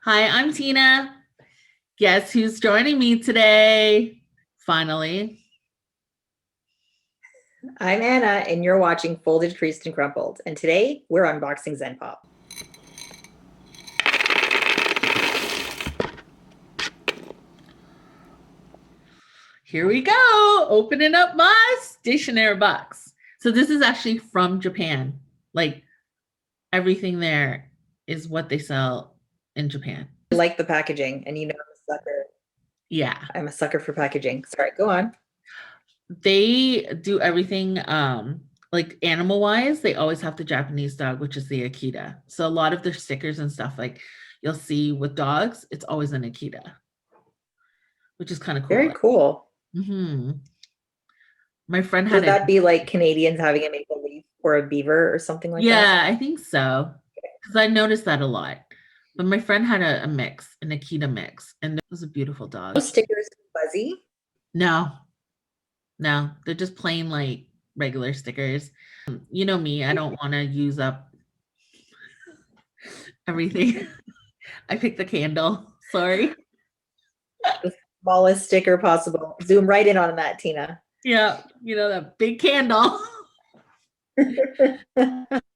Hi, I'm Tina. Guess who's joining me today? Finally. I'm Anna, and you're watching Folded, Creased, and Crumpled. And today we're unboxing Zenpop. Here we go. Opening up my stationery box. So this is actually from Japan. Like everything there is what they sell in Japan. I like the packaging, and you know I'm a sucker. Yeah. I'm a sucker for packaging. Sorry, go on. They do everything like animal wise, they always have the Japanese dog, which is the Akita. So a lot of their stickers and stuff like you'll see with dogs, it's always an Akita, which is kind of cool. Very cool. Mm-hmm. My friend So had would it. that be like Canadians having a maple leaf or a beaver or something like that? Yeah, I think so. Because I noticed that a lot. But my friend had a mix, an Akita mix, and it was a beautiful dog. Those stickers fuzzy? No, no, they're just plain like regular stickers. You know me, I don't want to use up everything. I picked the candle. Sorry. The smallest sticker possible. Zoom right in on that, Tina. Yeah, that big candle.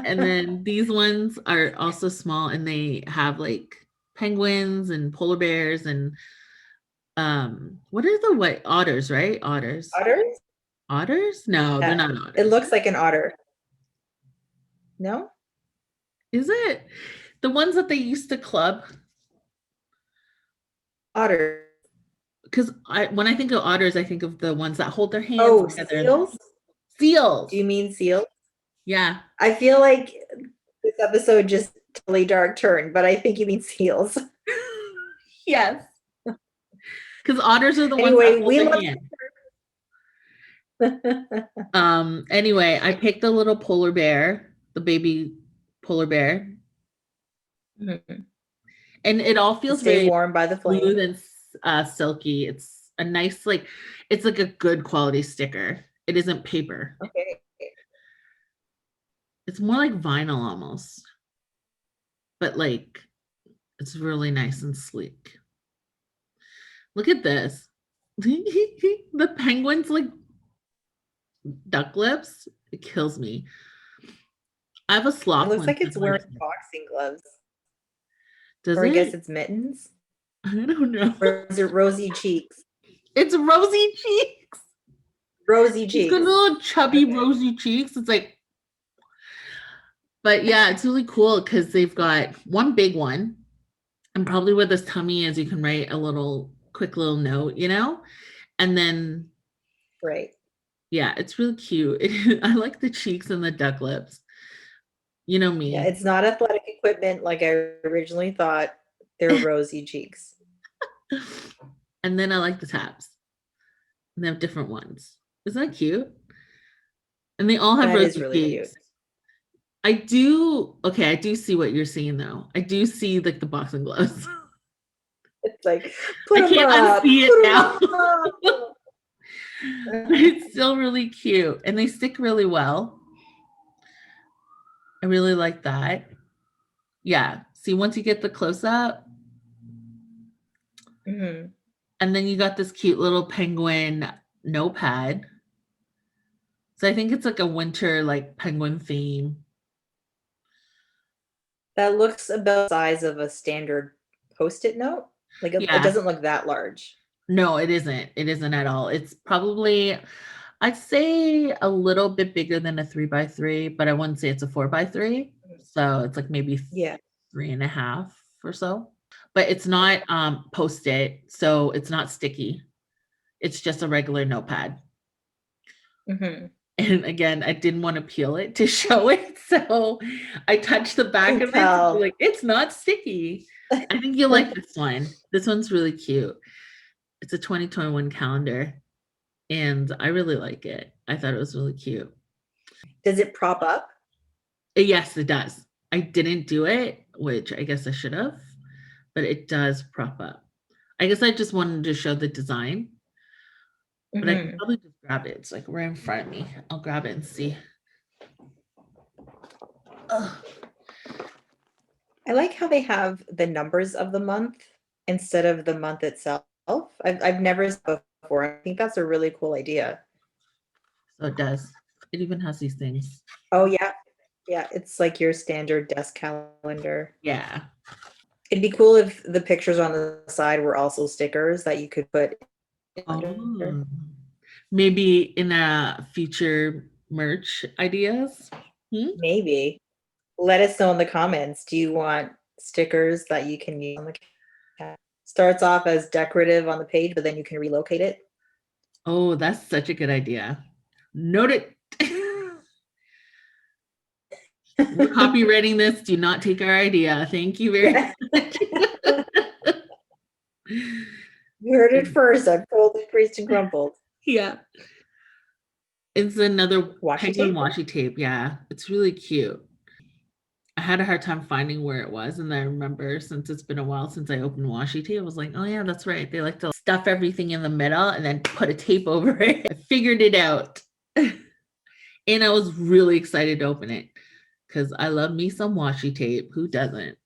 And then these ones are also small and they have like penguins and polar bears and what are the white otters, right? Otters. Otters? Otters? No, they're Yeah, not it otters. looks like an otter. No? Is it? The ones that they used to club? Otter. Because when I think of otters, I think of the ones that hold their hands Oh, together. seals? Do Seals. you mean seals? Yeah. I feel like this episode just totally dark turn, but I think you mean seals. Yes. Because otters are the ones that Anyway, hold we their love. hand. Anyway, I picked a little polar bear, the baby polar bear, Mhm. and it all To feels stay very warm by the smooth flame. and silky. It's a nice, like, it's like a good quality sticker. It isn't paper. Okay. It's more like vinyl almost, but like it's really nice and sleek. Look at this. The penguin's like duck lips. It kills me. I have a It sloth looks one. like it's wearing boxing gloves. Does Or I guess it? it's mittens. I don't know. Or is it rosy cheeks? It's rosy cheeks. Rosy It's got cheeks. little chubby Okay. rosy cheeks. It's like, but yeah, it's really cool because they've got one big one, and probably where this tummy is, you can write a little quick little note, and then Right. yeah, it's really cute. I like the cheeks and the duck lips. You know Yeah, me. it's not athletic equipment like I originally thought. They're rosy cheeks. And then I like the tabs. And they have different ones. Isn't that cute? And they all have That is rosy really cute. cheeks. I do see what you're seeing though. I do see like the boxing gloves. It's like, I put them can't up, unsee it put them now. up. It's still really cute and they stick really well. I really like that. Yeah. See, once you get the close up, Mhm. and then you got this cute little penguin notepad. So I think it's like a winter like penguin theme. That looks about the size of a standard Post-it note. Like it Yeah. doesn't look that large. No, it isn't. It isn't at all. It's probably, I'd say a little bit bigger than a 3x3, but I wouldn't say it's a 4x3. So it's like maybe Yeah. 3.5 or so. But it's not post-it, so it's not sticky. It's just a regular notepad. Mhm. And again, I didn't want to peel it to show it. So I touched the I back can of it to be tell. like, it's not sticky. I think you'll like this one. This one's really cute. It's a 2021 calendar, and I really like it. I thought it was really cute. Does it prop up? Yes, it does. I didn't do it, which I guess I should have, but it does prop up. I guess I just wanted to show the design, but I can Mhm. probably just grab it. It's like right in front of me. I'll grab it and see. Ugh. I like how they have the numbers of the month instead of the month itself. I've never seen that before. I think that's a really cool idea. So it does. It even has these things. Oh yeah, yeah, it's like your standard desk calendar. Yeah. It'd be cool if the pictures on the side were also stickers that you could put in the calendar. Oh. Maybe in a future merch ideas. Hmm? Maybe. Let us know in the comments. Do you want stickers that you can use on the calendar? Starts off as decorative on the page, but then you can relocate it. Oh, that's such a good idea. Note it. We're copywriting this. Do not take our idea. Thank you very Yeah. much. You heard it first. I've told the priest and crumpled. Yeah. It's another Washi penguin tape? washi tape. Yeah. It's really cute. I had a hard time finding where it was. And I remember since it's been a while since I opened washi tape, I was like, oh, yeah, that's right. They like to stuff everything in the middle and then put a tape over it. I figured it out. And I was really excited to open it because I love me some washi tape. Who doesn't?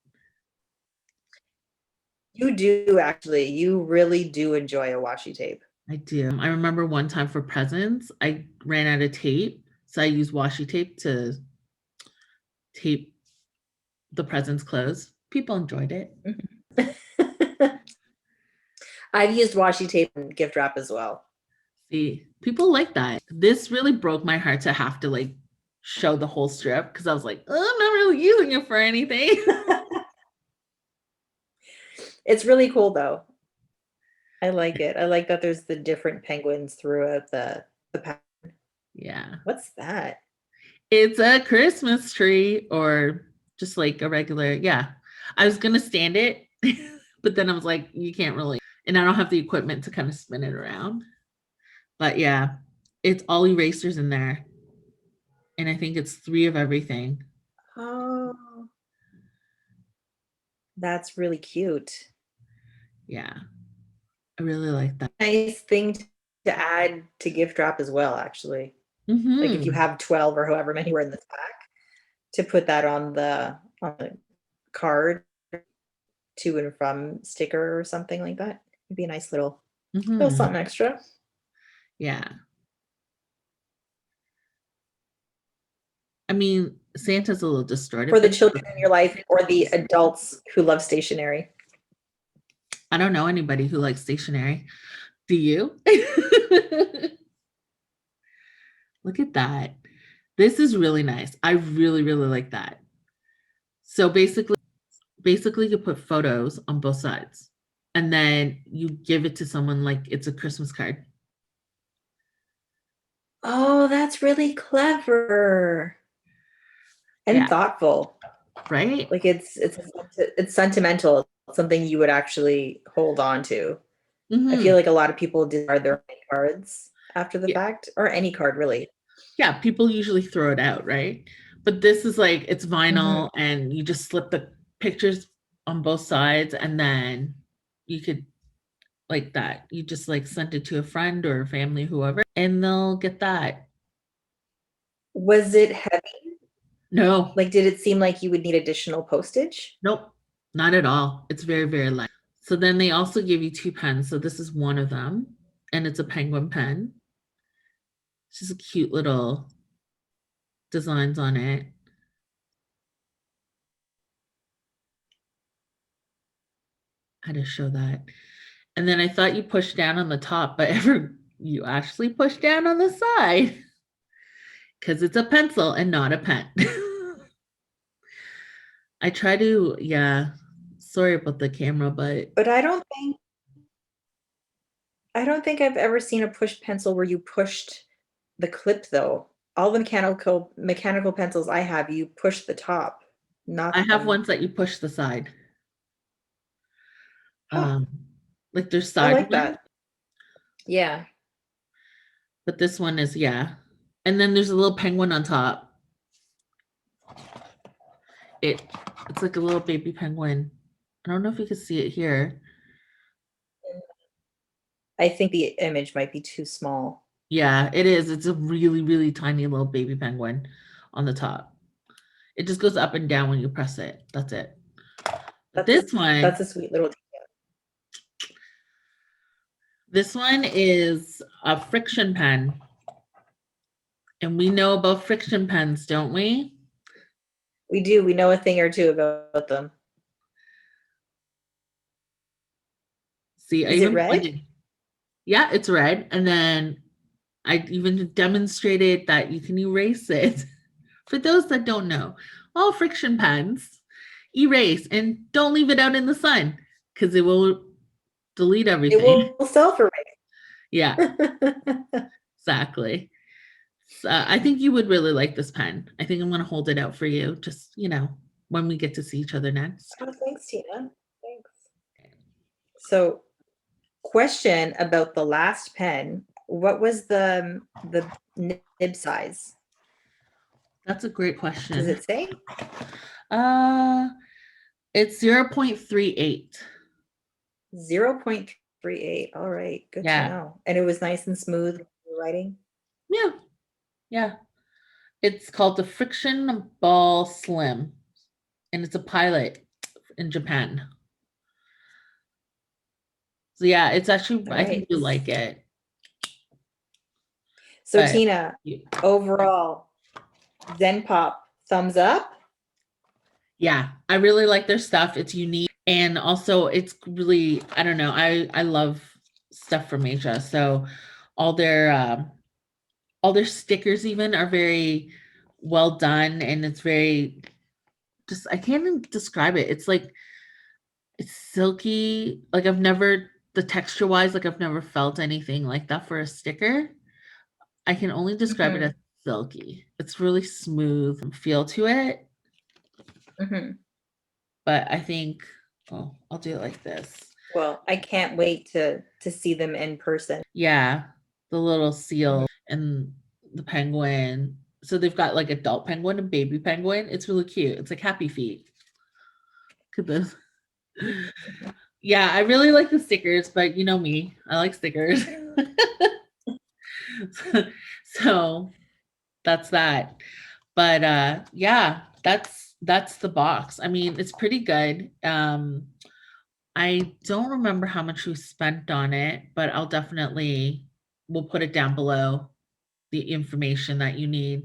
You do actually. You really do enjoy a washi tape. I do. I remember one time for presents, I ran out of tape. So I used washi tape to tape the presents closed. People enjoyed it. I've used washi tape and gift wrap as well. See, people like that. This really broke my heart to have to like show the whole strip because I was like, oh, I'm not really using it for anything. It's really cool though. I like it. I like that there's the different penguins throughout the pattern. Yeah. What's that? It's a Christmas tree or just like a regular, yeah. I was gonna stand it, but then I was like, you can't really, and I don't have the equipment to kind of spin it around. But yeah, it's all erasers in there. And I think it's 3 of everything. Oh, that's really cute. Yeah. I really like that. Nice thing to add to gift wrap as well, actually. Like if you Mhm. have 12 or however many were in this pack, to put that on the card to and from sticker or something like that. It'd be a nice little Mhm. something extra. Yeah. I mean, Santa's a little distorted, For the but children in your life or the adults who love stationery. I don't know anybody who likes stationery. Do you? Look at that. This is really nice. I really, really like that. So basically you put photos on both sides and then you give it to someone like it's a Christmas card. Oh, that's really clever and Yeah, thoughtful. right? Like it's sentimental. It's something you would actually hold on to. I Hmm. feel like a lot of people discard their cards after the Yeah. fact, or any card really. Yeah, people usually throw it out, right? But this is like it's Mhm. vinyl and you just slip the pictures on both sides and then you could like that. You just like send it to a friend or a family, whoever, and they'll get that. Was it heavy? No, Like, did it seem like you would need additional postage? nope, not at all. It's very, very light. So then they also give you 2 pens. So this is one of them, and it's a penguin pen. It's just a cute little designs on it. I had to show that. And then I thought you push down on the top, but ever you actually push down on the side because it's a pencil and not a pen. I try to, yeah. Sorry about the camera, but But I don't think I've ever seen a push pencil where you pushed the clip though. All the mechanical pencils I have, you push the top, I not have them. ones that you push the side. Huh, Um, like there's I side like ones, that. Yeah. but this one is, yeah. And then there's a little penguin on top. It it's like a little baby penguin. I don't know if you can see it here. I think the image might be too small. Yeah, it is. It's a really, really tiny little baby penguin on the top. It just goes up and down when you press it. That's it. This one, that's a sweet little detail. this one is a friction pen. And we know about friction pens, don't we? We do. We know a thing or two about them. See, I Is it even red? pointed. Yeah, it's red. And then I even demonstrated that you can erase it. For those that don't know, all friction pens erase and don't leave it out in the sun because it will delete It everything. will self-erase. Yeah, exactly. So I think you would really like this pen. I think I'm going to hold it out for you just, when we get to see each other next. Oh, thanks, Tina. Thanks. So, question about the last pen. What was the nib size? That's a great Does question. it say? Uh, it's 0.38. 0.38. All right, good to Yeah. know. And it was nice and smooth writing. Yeah. Yeah. It's called the Friction Ball Slim, and it's a pilot in Japan. So yeah, it's actually All I think right. you like it. So But Tina, overall, Zenpop, thumbs up. yeah, I really like their stuff. It's unique and also it's really I don't know. I love stuff from Asia. So all their all their stickers even are very well done and it's very just I can't even describe it. It's like it's silky. Like I've never the texture wise, like I've never felt anything like that for a sticker. I can only describe it as Mhm, silky. It's really smooth feel to it, mhm. but I think oh, I'll do it like this. Well, I can't wait to see them in person. Yeah, the little Mhm. seal and the penguin. So they've got like adult penguin and baby penguin. It's really cute. It's like happy feet. Look at this. Yeah, I really like the stickers, but you know me, I like stickers. So that's that. But yeah, that's the box. I mean, it's pretty good. I don't remember how much we spent on it, but I'll definitely we'll put it down below the information that you need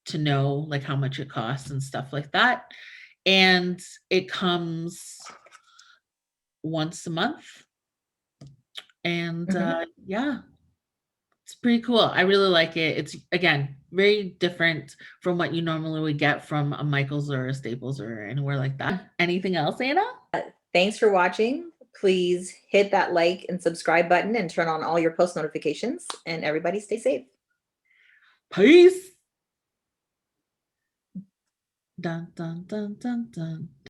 to know like how much it costs and stuff like that. And it comes once a month. And Mhm. yeah, it's pretty cool. I really like it. It's again very different from what you normally would get from a Michaels or a Staples or anywhere like that. Anything else, Anna? Thanks for watching. Please hit that like and subscribe button and turn on all your post notifications. And everybody stay safe. Peace. Dun dun dun dun dun.